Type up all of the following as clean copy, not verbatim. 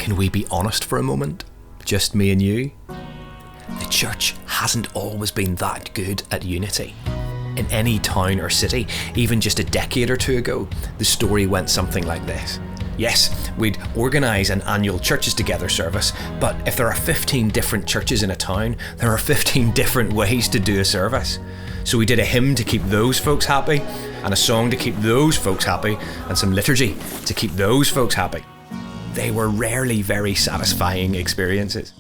Can we be honest for a moment? Just me and you? The church hasn't always been that good at unity. In any town or city, even just a decade or two ago, the story went something like this. Yes, we'd organise an annual Churches Together service, but if there are 15 different churches in a town, there are 15 different ways to do a service. So we did a hymn to keep those folks happy, and a song to keep those folks happy, and some liturgy to keep those folks happy. They were rarely very satisfying experiences.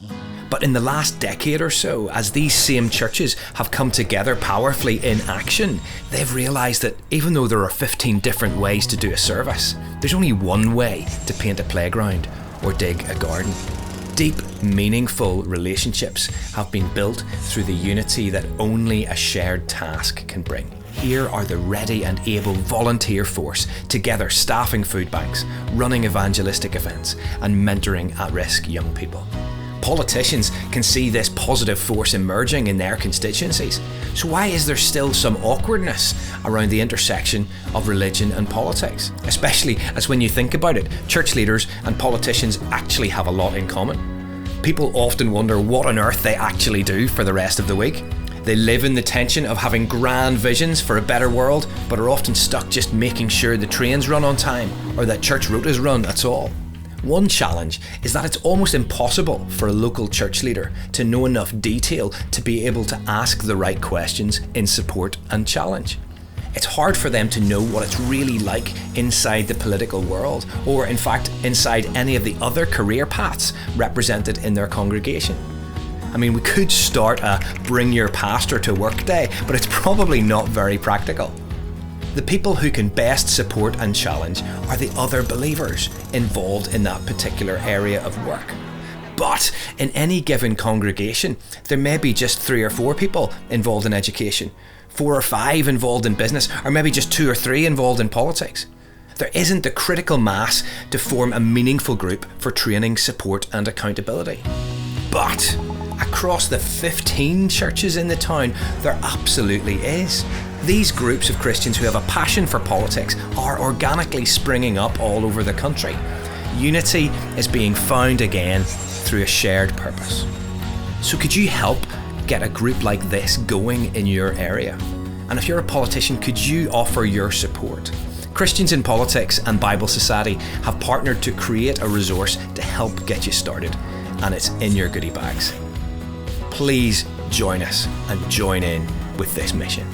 But in the last decade or so, as these same churches have come together powerfully in action, they've realised that even though there are 15 different ways to do a service, there's only one way to paint a playground or dig a garden. Deep, meaningful relationships have been built through the unity that only a shared task can bring. Here are the ready and able volunteer force, together staffing food banks, running evangelistic events, and mentoring at-risk young people. Politicians can see this positive force emerging in their constituencies. So why is there still some awkwardness around the intersection of religion and politics? Especially as when you think about it, church leaders and politicians actually have a lot in common. People often wonder what on earth they actually do for the rest of the week. They live in the tension of having grand visions for a better world, but are often stuck just making sure the trains run on time or that church rotas run at all. One challenge is that it's almost impossible for a local church leader to know enough detail to be able to ask the right questions in support and challenge. It's hard for them to know what it's really like inside the political world, or in fact inside any of the other career paths represented in their congregation. I mean, we could start a bring your pastor to work day, but it's probably not very practical. The people who can best support and challenge are the other believers involved in that particular area of work. But in any given congregation, there may be just 3 or 4 people involved in education, 4 or 5 involved in business, or maybe just 2 or 3 involved in politics. There isn't the critical mass to form a meaningful group for training, support and accountability. But across the 15 churches in the town, there absolutely is. These groups of Christians who have a passion for politics are organically springing up all over the country. Unity is being found again through a shared purpose. So could you help get a group like this going in your area? And if you're a politician, could you offer your support? Christians in Politics and Bible Society have partnered to create a resource to help get you started, and it's in your goodie bags. Please join us and join in with this mission.